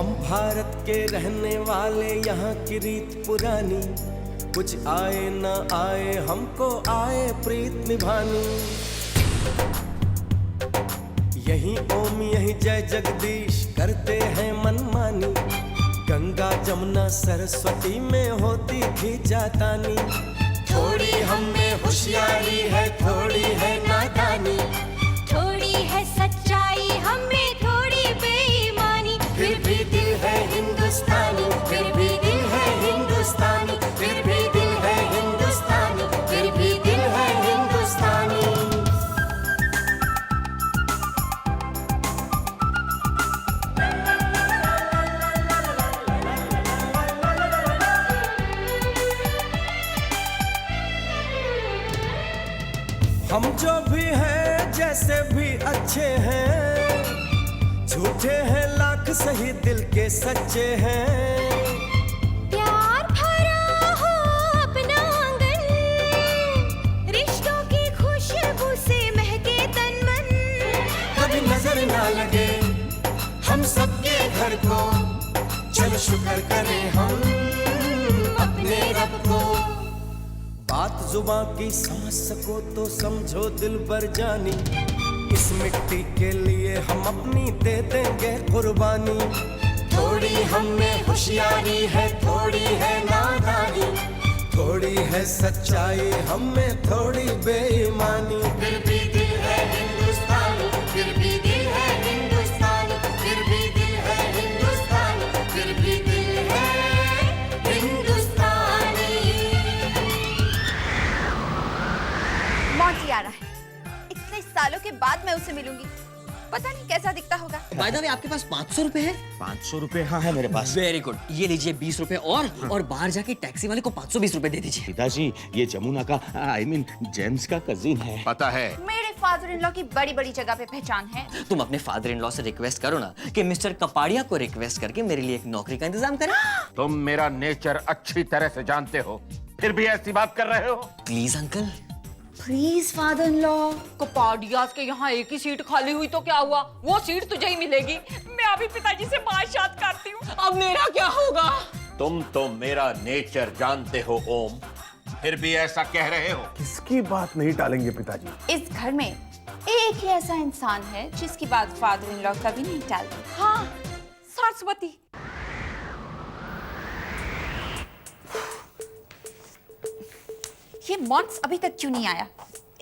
हम भारत के रहने वाले, यहाँ की रीत पुरानी, कुछ आए न आए हमको आए प्रीत निभानी। यही ओम यही जय जगदीश करते हैं मनमानी, गंगा जमुना सरस्वती में होती थी जातानी। थोड़ी हम में होशियारी है, थोड़ी है नादानी, थोड़ी है सच्चाई हम में थोड़ी बेईमानी, फिर भी दिल है हिंदुस्तानी, फिर भी दिल है हिंदुस्तानी, फिर भी दिल है हिंदुस्तानी, फिर भी दिल है हिंदुस्तानी। हम जो भी हैं जैसे भी अच्छे हैं, झूठे हैं लाख सही दिल के सच्चे हैं। प्यार भरा हो अपना आंगन, रिश्तों की खुशबू से महके तन मन, कभी नजर ना लगे हम सबके घर को, चल शुक्र करें हम अपने रब को। बात जुबां की समझ सको तो समझो दिल भर जानी, इस मिट्टी के लिए हम अपनी दे देंगे कुर्बानी। थोड़ी हम में होशियारी है, थोड़ी है नादानी, थोड़ी है सच्चाई हम में थोड़ी बेईमानी, फिर भी दिल है हिंदुस्तानी, फिर भी दिल है हिंदुस्तानी, फिर भी दिल है हिंदुस्तानी, फिर भी दिल है हिंदुस्तानी। मौसी आ रहा है, इतने सालों के बाद मैं उससे मिलूंगी, पता नहीं कैसा दिखता होगा। बाय द वे आपके पास 500 रुपए है? 500 रुपए हाँ है मेरे पास। वेरी गुड, ये लीजिए 20 रुपए और बाहर जाके टैक्सी वाले को 520 रुपए दे दीजिए। पिताजी ये जमुना का आई मीन जेम्स का कजिन है। पता है। मेरे फादर इन लॉ की बड़ी बड़ी जगह पे पहचान है। तुम अपने फादर इन लॉ से रिक्वेस्ट करो ना कि मिस्टर कपाड़िया को रिक्वेस्ट करके मेरे लिए एक नौकरी का इंतजाम करें। तुम मेरा नेचर अच्छी तरह से जानते हो, फिर भी ऐसी बात कर रहे हो। Please uncle. Please father in law. Kapadias के यहाँ एक ही सीट खाली हुई तो क्या हुआ, वो सीट तुझे ही मिलेगी। मैं अभी पिताजी से बात करती हूँ। अब मेरा क्या होगा? तुम तो मेरा नेचर जानते हो ओम, फिर भी ऐसा कह रहे हो। किसकी बात नहीं टालेंगे पिताजी? इस घर में एक ही ऐसा इंसान है जिसकी बात फादर इन लॉ कभी नहीं टालते। हाँ, सरस्वती। ये मॉन्स अभी तक क्यों नहीं आया?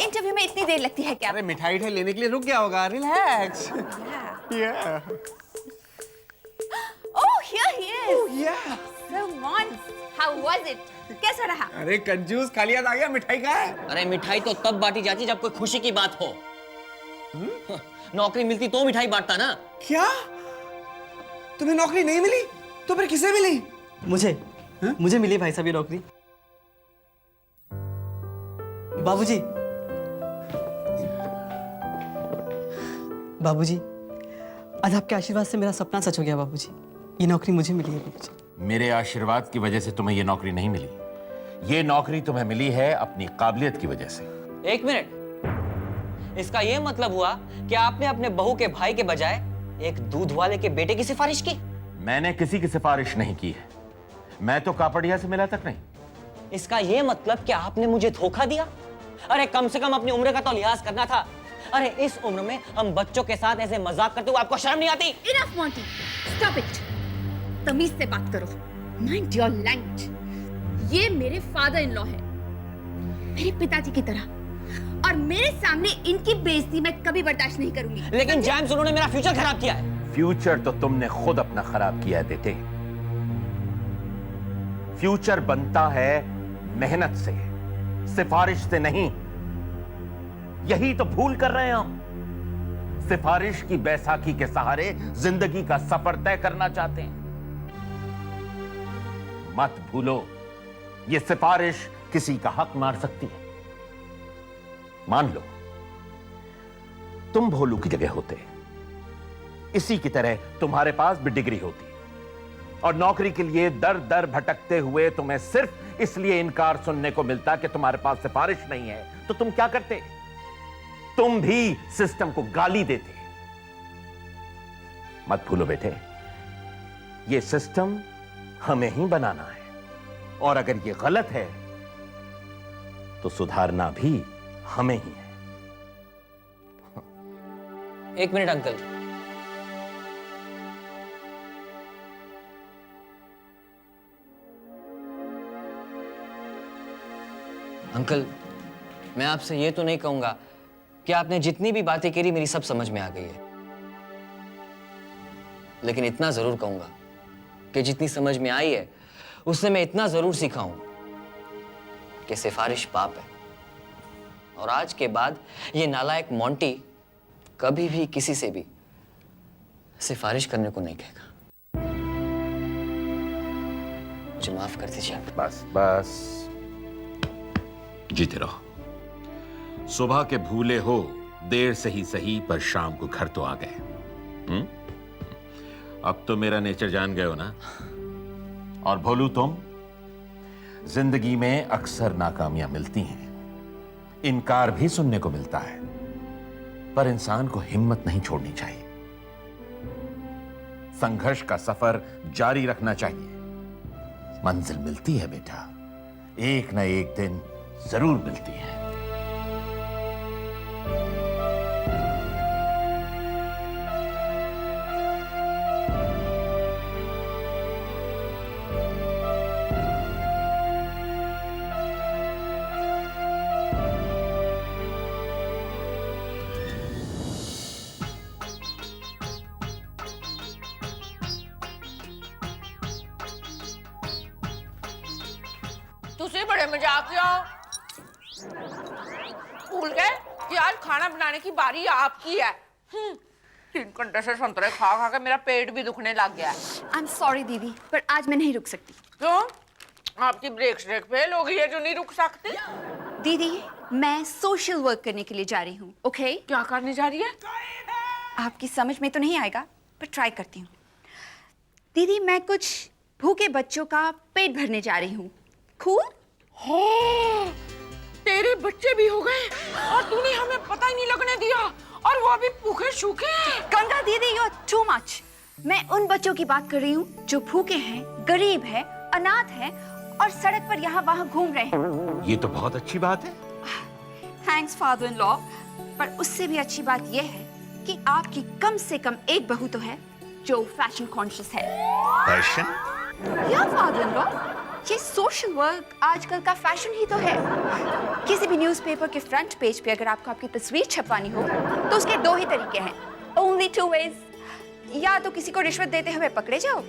इंटरव्यू में इतनी देर लगती है क्या? अरे मिठाई लेने के लिए रुक गया होगा, relax. Oh, here he is. So Mons, how was it? कैसा रहा? अरे कंजूस, खाली हाथ आ गया, मिठाई कहाँ है? अरे मिठाई तो तब बांटी जाती जब कोई खुशी की बात हो। नौकरी मिलती तो मिठाई बांटता ना। क्या? तुम्हें नौकरी नहीं मिली? तो फिर किसे मिली? मुझे मिली भाई साहब ये नौकरी। बाबूजी, आज आपके आशीर्वाद से मेरा सपना सच हो गया बाबूजी। ये नौकरी मुझे मिली है बाबूजी। मेरे आशीर्वाद की वजह से तुम्हें ये नौकरी नहीं मिली, ये नौकरी तुम्हें मिली है अपनी काबिलियत की वजह से। एक मिनट, इसका ये मतलब हुआ कि आपने अपने बहू के भाई के बजाय एक दूध वाले के बेटे की सिफारिश की? मैंने किसी की सिफारिश नहीं की है, मैं तो कापड़िया से मिला तक नहीं। इसका ये मतलब कि आपने मुझे धोखा दिया? अरे कम से कम अपनी उम्र का तो लिहाज करना था। अरे इस उम्र में हम बच्चों के साथ ऐसे मजाक करते हुए आपको शर्म नहीं आती? Enough, Monty. Stop it. तमीज से बात करो। Mind your language. ये मेरे फादर इन लॉ है, मेरे पिताजी की तरह, और मेरे सामने इनकी बेइज्जती मैं कभी बर्दाश्त नहीं करूंगी। लेकिन जेम्स, उन्होंने मेरा फ्यूचर खराब किया है। फ्यूचर तो तुमने खुद अपना खराब किया है बेटे। फ्यूचर बनता है मेहनत से, सिफारिश से नहीं। यही तो भूल कर रहे हैं हम। सिफारिश की बैसाखी के सहारे जिंदगी का सफर तय करना चाहते हैं। मत भूलो, यह सिफारिश किसी का हक मार सकती है। मान लो तुम भोलू की जगह होते, इसी की तरह तुम्हारे पास भी डिग्री होती और नौकरी के लिए दर दर भटकते हुए तुम्हें सिर्फ इसलिए इनकार सुनने को मिलता कि तुम्हारे पास सिफारिश नहीं है, तो तुम क्या करते? तुम भी सिस्टम को गाली देते। मत भूलो बेटे, ये सिस्टम हमें ही बनाना है, और अगर ये गलत है तो सुधारना भी हमें ही है। एक मिनट अंकल। अंकल, मैं आपसे ये तो नहीं कहूंगा कि आपने जितनी भी बातें करी मेरी सब समझ में आ गई है, लेकिन इतना जरूर कहूंगा कि जितनी समझ में आई है उससे मैं इतना जरूर सीखा हूं कि सिफारिश पाप है, और आज के बाद ये नालायक मोंटी कभी भी किसी से भी सिफारिश करने को नहीं कहेगा। मुझे माफ कर दीजिए। बस बस, जीते रहो। सुबह के भूले हो, देर से ही सही पर शाम को घर तो आ गए। अब तो मेरा नेचर जान गए हो ना। और भोलू, तुम, जिंदगी में अक्सर नाकामियां मिलती हैं, इनकार भी सुनने को मिलता है, पर इंसान को हिम्मत नहीं छोड़नी चाहिए। संघर्ष का सफर जारी रखना चाहिए। मंजिल मिलती है बेटा, एक न एक दिन जरूर मिलती है। तुझे बड़े मजाकिया हो। भूल गए कि आज खाना बनाने की बारी आपकी है। 3 घंटे से संतरे खा खा के मेरा पेट भी दुखने लग गया है। आई एम सॉरी दीदी, पर आज मैं नहीं रुक सकती। क्यों? आपकी ब्रेक फेल हो गई है जो नहीं रुक सकती? दीदी, मैं सोशल वर्क करने के लिए जा रही हूँ। ओके? क्या करने जा रही है? आपकी समझ में तो नहीं आएगा, पर ट्राई करती हूँ। दीदी, मैं कुछ भूखे बच्चों का पेट भरने जा रही हूँ। कूल? हाँ, तेरे बच्चे भी हो गए और तूने हमें पता ही नहीं लगने दिया, और वो अभी भूखे सूखे। गंगा दीदी, यू आर टू मच। मैं उन बच्चों की बात कर रही हूँ जो भूखे हैं, गरीब हैं, अनाथ हैं और सड़क पर यहाँ वहाँ घूम रहे हैं। ये तो बहुत अच्छी बात है। थैंक्स फादर इन लॉ, पर उससे भी अच्छी बात यह है कि आपकी कम से कम एक बहू तो है जो फैशन कॉन्शियस है। फैशन? या फादर इन लॉ, ये सोशल वर्क आजकल का फैशन ही तो है। किसी भी न्यूज़पेपर के फ्रंट पेज पे अगर आपको आपकी तस्वीर छपवानी हो तो उसके 2 ही तरीके हैं, ओनली 2 ways। या तो किसी को रिश्वत देते हुए पकड़े जाओ,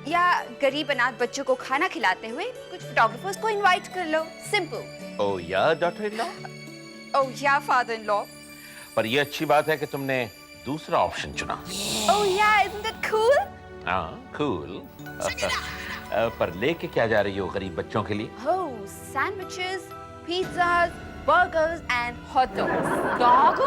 या गरीब अनाथ बच्चों को खाना खिलाते हुए कुछ फोटोग्राफर्स को इनवाइट कर लो। सिंपल। ओ या डॉटर इन लॉ? ओह या फादर इन लॉ। पर ये अच्छी बात है कि तुमने दूसरा ऑप्शन चुना। ओह या, isn't that cool? हाँ, कूल। पर लेके क्या जा रही हो गरीब बच्चों के लिए? Oh, sandwiches, pizzas, burgers and hot dogs. Dog?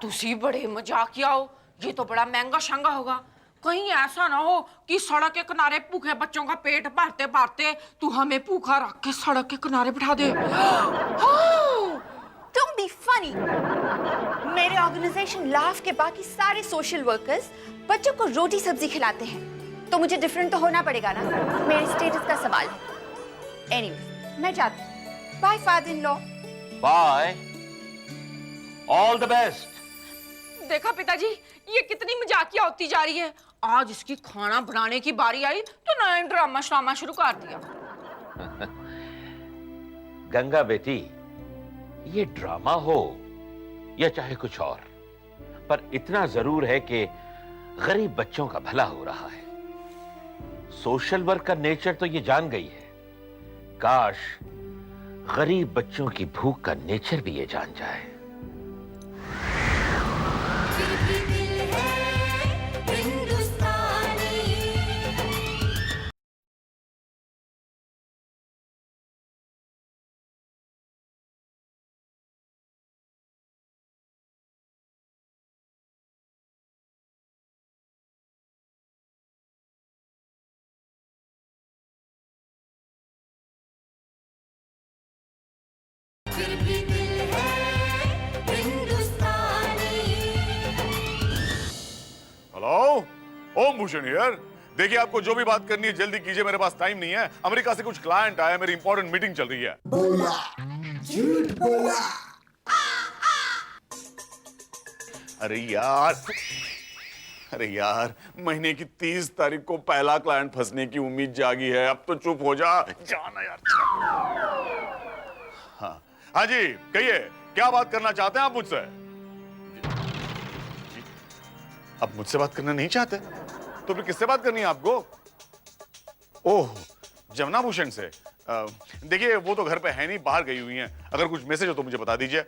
तुसी बड़े मजाकिया हो। ये तो बड़ा महंगा शंगा होगा। कहीं ऐसा ना हो कि सड़क के किनारे भूखे बच्चों का पेट भरते भरते तू हमें भूखा रख के सड़क के किनारे बिठा दे। Don't be funny. मेरे ऑर्गेनाइजेशन लाफ के बाकी सारे सोशल वर्कर्स बच्चों को रोटी सब्जी खिलाते हैं, तो मुझे डिफरेंट तो होना पड़ेगा ना। मेरे स्टेटस का सवाल है। एनीवे, मैं जाती हूँ। Bye father in law. Bye, all the best. देखा पिताजी, ये कितनी मजाकिया होती जा रही है। आज इसकी खाना बनाने की बारी आई तो नया ड्रामा श्रामा शुरू कर दिया। गंगा बेटी, ये ड्रामा हो या चाहे कुछ और, पर इतना जरूर है कि गरीब बच्चों का भला हो रहा है। सोशल वर्क का नेचर तो ये जान गई है, काश गरीब बच्चों की भूख का नेचर भी ये जान जाए। Hello? Oom Bhushan here. देखिए, आपको जो भी बात करनी है जल्दी कीजिए, मेरे पास टाइम नहीं है। अमेरिका से कुछ क्लाइंट आया, मेरी इंपॉर्टेंट मीटिंग चल रही है। बोला, झूठ बोला। अरे यार, महीने की 30 तारीख को पहला क्लाइंट फंसने की उम्मीद जागी है। अब तो चुप हो जाना यार। हाँ जी, कहिए, क्या बात करना चाहते हैं आप मुझसे? जी, आप मुझसे बात करना नहीं चाहते तो फिर किससे बात करनी है आपको? ओह, जमुना भूषण से। देखिए, वो तो घर पे है नहीं, बाहर गई हुई हैं। अगर कुछ मैसेज हो तो मुझे बता दीजिए।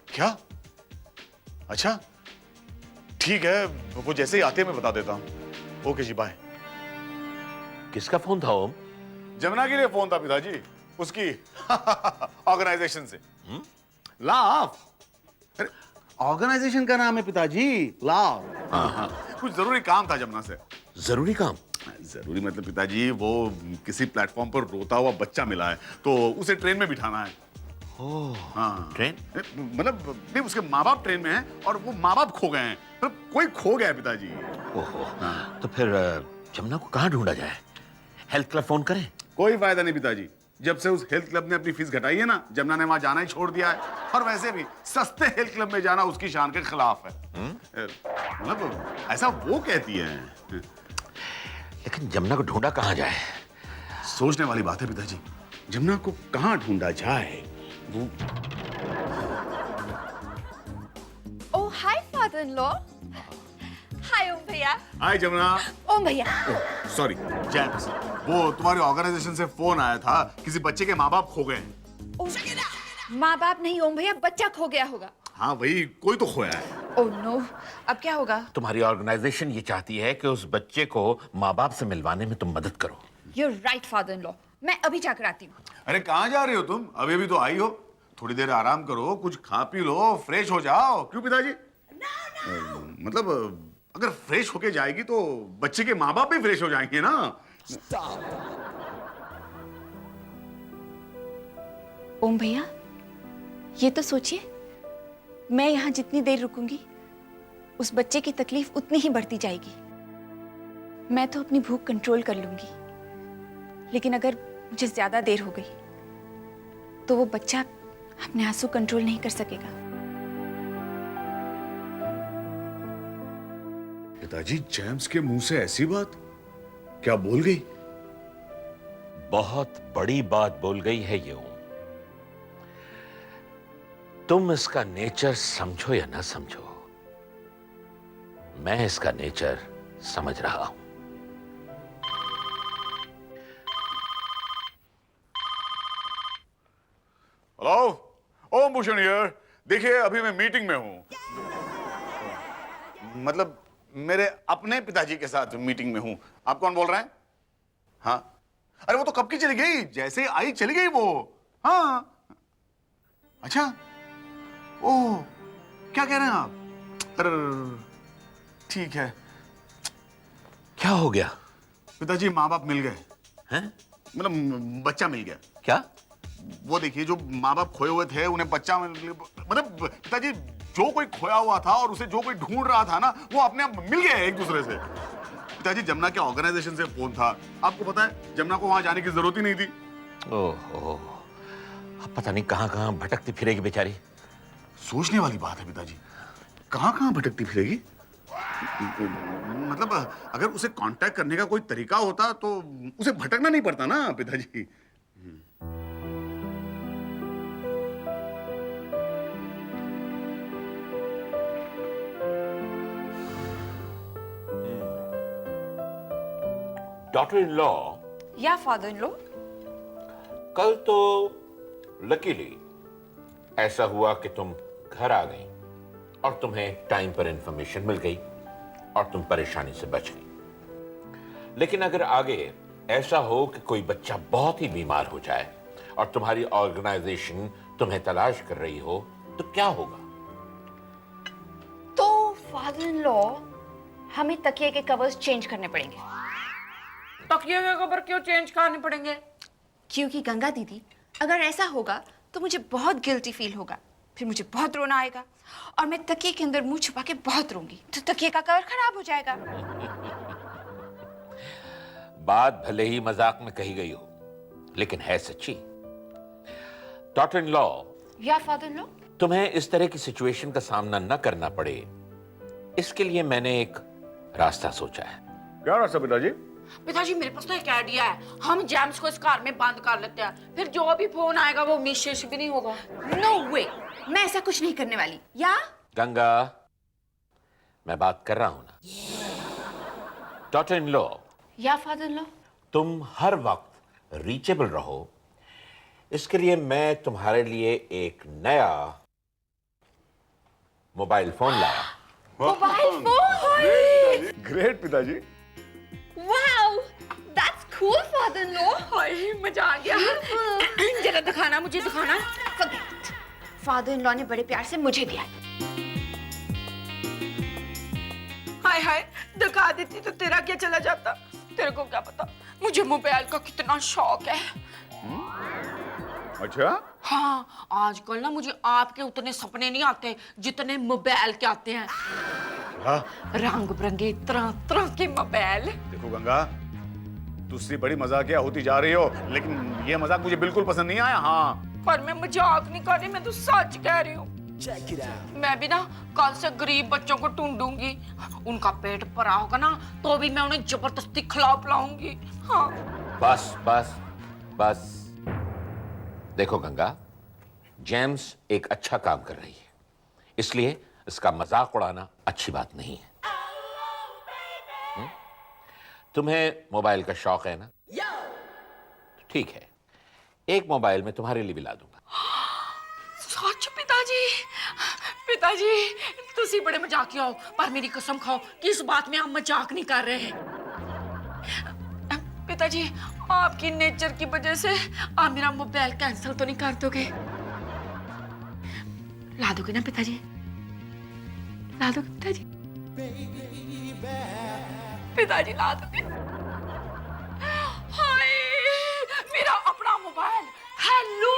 क्या? अच्छा, ठीक है, वो जैसे ही आते हैं मैं बता देता हूं। ओके जी, बाय। किसका फोन था ओम? जमुना के लिए फोन था पिताजी, उसकी ऑर्गेनाइजेशन से। लाभ, ऑर्गेनाइजेशन का नाम है पिताजी, लाभ। हाँ, कुछ जरूरी काम था जमुना से। जरूरी काम? जरूरी मतलब पिताजी, वो किसी प्लेटफॉर्म पर रोता हुआ बच्चा मिला है, तो उसे ट्रेन में बिठाना है। हाँ, ट्रेन? मतलब नहीं, उसके माँ बाप ट्रेन में हैं और वो माँ बाप खो गए हैं। मतलब कोई खो गया है पिताजी। ओहो, तो फिर जमुना को कहाँ ढूंढा जाए? हेल्थ क्लब फोन करें? कोई फायदा नहीं पिताजी, जब से उस हेल्थ क्लब ने अपनी फीस घटाई है ना, जमुना ने वहां जाना ही छोड़ दिया है। और वैसे भी सस्ते हेल्थ क्लब में जाना उसकी शान के खिलाफ है। मतलब ऐसा वो कहती है। लेकिन जमुना को ढूंढा कहाँ जाए? सोचने वाली बात है पिताजी, जमुना को कहाँ ढूंढा जाए? वो ओह हाय फादर इन लॉ। हाय ओम भैया। हाय जमुना। ओम भैया। सॉरी जेम्स, वो तुम्हारी ऑर्गेनाइजेशन से फोन आया था, किसी बच्चे के माँ बाप खो गए हैं। माँ बाप नहीं ओम भैया, बच्चा खो गया होगा। हाँ वही, कोई तो खोया है। ओह नो, अब क्या होगा? तुम्हारी ऑर्गेनाइजेशन ये चाहती है कि उस बच्चे को माँ बाप से मिलवाने में तुम मदद करो। You're right, father-in-law. मैं अभी जाकर आती हूँ। अरे कहाँ जा रही हो तुम? अभी अभी तो आई हो, थोड़ी देर आराम करो, कुछ खा पी लो, फ्रेश हो जाओ। क्यों पिताजी? मतलब अगर फ्रेश होके जाएगी तो बच्चे के माँ बाप भी फ्रेश हो जाएंगे ना। ओम भैया, ये तो सोचिए, मैं यहाँ जितनी देर रुकूंगी उस बच्चे की तकलीफ उतनी ही बढ़ती जाएगी। मैं तो अपनी भूख कंट्रोल कर लूंगी, लेकिन अगर मुझे ज्यादा देर हो गई तो वो बच्चा अपने आंसू कंट्रोल नहीं कर सकेगा। पिताजी, जेम्स के मुंह से ऐसी बात क्या बोल गई? बहुत बड़ी बात बोल गई है ये ओम। तुम इसका नेचर समझो या ना समझो, मैं इसका नेचर समझ रहा हूं। Hello, Om Bhushan here. देखिए, अभी मैं मीटिंग में हूं, मतलब मेरे अपने पिताजी के साथ मीटिंग में हूं। आप कौन बोल रहे हैं? हाँ, अरे वो तो कब की चली गई, जैसे ही आई चली गई वो। हाँ, अच्छा, ओह, क्या कह रहे हैं आप? अरे ठीक है। क्या हो गया? पिताजी, माँ बाप मिल गए हैं? मतलब बच्चा मिल गया। क्या? वो देखिए, जो माँ बाप खोए हुए थे उन्हें बच्चा मतलब पिताजी, जो कोई खोया हुआ था और उसे जो कोई ढूंढ रहा था ना, वो अपने आप मिल गया एक दूसरे से। पिताजी, जमुना के ऑर्गेनाइजेशन से फोन था। आपको पता है, जमुना को वहां जाने की जरूरत ही नहीं थी। ओहो, अब पता नहीं कहां कहां भटकती फिरेगी बेचारी। सोचने वाली बात है पिताजी, कहां कहां भटकती फिरेगी? मतलब अगर उसे कांटेक्ट करने का कोई तरीका होता तो उसे भटकना नहीं पड़ता ना पिताजी। डॉटर इन लॉ, या फादर इन लॉ, कल तो लकीली ऐसा हुआ कि तुम घर आ गई और तुम्हें टाइम पर इंफॉर्मेशन मिल गई और तुम परेशानी से बच गई। लेकिन अगर आगे ऐसा हो कि कोई बच्चा बहुत ही बीमार हो जाए और तुम्हारी ऑर्गेनाइजेशन तुम्हें तलाश कर रही हो, तो क्या होगा? तो फादर इन लॉ, हमें तकिए के कवर्स चेंज करने पड़ेंगे। तकिए के कवर क्यों चेंज करने पड़ेंगे? क्योंकि गंगा दीदी, अगर ऐसा होगा तो मुझे बहुत गिल्टी फील होगा फिर मुझे बहुत रोना आएगा और मैं तकिए के अंदर मुंह छुपा के बहुत रोऊंगी, तो तकिए का कवर खराब हो जाएगा। बात भले ही मजाक में कही गई हो, लेकिन है सच्ची। डॉटर इन लॉ, या फादर इन लॉ, तुम्हें इस तरह की सिचुएशन का सामना न करना पड़े, इसके लिए मैंने एक रास्ता सोचा है। क्या रास्ता पिताजी? पिताजी मेरे पास तो एक आइडिया है, हम जेम्स को इस कार में बंद कर लेते हैं, फिर जो भी फोन आएगा वो मिस भी नहीं होगा। नो वे, मैं ऐसा कुछ नहीं करने वाली। या गंगा, मैं बात कर रहा हूं ना। डॉटर इन लॉ, या फादर इन लॉ, तुम हर वक्त रीचेबल रहो, इसके लिए मैं तुम्हारे लिए एक नया मोबाइल फोन लाया। Mobile phone. ग्रेट पिताजी। Wow, that's cool father in law. हाय मजा आ गया। जरा दिखाना, मुझे दिखाना। फादर इन लॉ ने बड़े प्यार से मुझे दिया। हाय हाय, दिखा देती तो तेरा क्या चला जाता। तेरे को क्या पता मुझे मोबाइल का कितना शौक है। अच्छा? हाँ, आजकल ना मुझे आपके उतने सपने नहीं आते जितने मोबाइल के आते हैं। हाँ? रंग बिरंगे तरह तरह के मोबाइल। देखो गंगा, दूसरी बड़ी मजाकिया होती जा रही हो, लेकिन ये मजाक मुझे बिल्कुल पसंद नहीं आया। हाँ, पर मैं मजाक नहीं कर रही, मैं तो सच कह रही हूँ। मैं भी ना कल से गरीब बच्चों को ढूंढूंगी, उनका पेट भरा होगा ना तो भी मैं उन्हें जबरदस्ती खिला पिलाऊंगी। हाँ। बस बस बस, देखो गंगा, जेम्स एक अच्छा काम कर रही है, इसलिए इसका मजाक उड़ाना अच्छी बात नहीं है। तुम्हें मोबाइल का शौक है ना? तो ठीक है, एक मोबाइल मैं तुम्हारे लिए भी ला दूंगा। सच पिताजी? पिताजी तुसी बड़े मजाकिया हो, पर मेरी कसम खाओ कि इस बात में आप मजाक नहीं कर रहे। पिताजी आपकी नेचर की वजह से आप मेरा मोबाइल कैंसिल तो नहीं कर दोगे? ला दोगे ना पिताजी? ला दोगे पिताजी? पिताजी ला दोगे? हाय, मेरा अपना मोबाइल। हेलो